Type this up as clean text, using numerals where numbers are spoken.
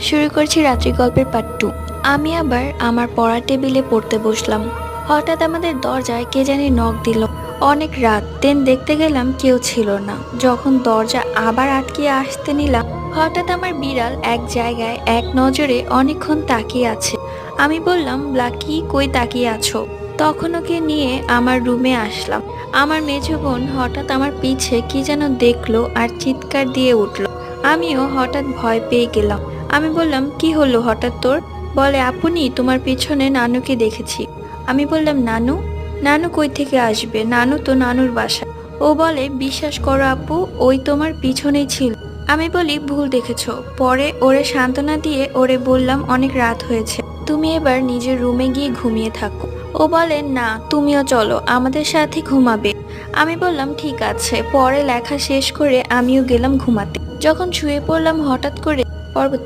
শুরু করছি রাত্রি গল্পের পার্ট 2। আমি আবার আমার পড়ার টেবিলে পড়তে বসলাম। হঠাৎ আমাদের দরজায় কে জানি নক দিল। অনেক রাত, দেন দেখতে গেলাম কেউ ছিল না। যখন দরজা আবার আটকিয়ে আসতে নিলাম, হঠাৎ আমার বিড়াল এক জায়গায় এক নজরে অনেকক্ষণ তাকিয়ে আছে। আমি বললাম, ব্লাকি কই তাকিয়ে আছো? তখন ওকে নিয়ে আমার রুমে আসলাম। আমার মেঝো বোন হঠাৎ আমার পিছে কি যেন দেখলো আর চিৎকার দিয়ে উঠলো। আমিও হঠাৎ ভয় পেয়ে গেলাম। আমি বললাম, কি হলো হঠাৎ তোর? বলে, আপনি তোমার পিছনে নানুকে দেখেছি। আমি বললাম, নানু? নানু কই থেকে আসবে? নানু তো নানুর বাসা। ও বলে, বিশ্বাস করো আপু, ওই তোমার পিছনেই ছিল। আমি বলি, ভুল দেখেছো। পরে ওরে সান্ত্বনা দিয়ে ওরে বললাম, অনেক রাত হয়েছে, তুমি এবার নিজের রুমে গিয়ে ঘুমিয়ে থাকো। ও বলে, না তুমিও চলো, আমাদের সাথে ঘুমাবে। আমি বললাম, ঠিক আছে। পরে লেখা শেষ করে আমিও গেলাম ঘুমাতে। যখন শুয়ে পড়লাম, হঠাৎ করে পরবর্তী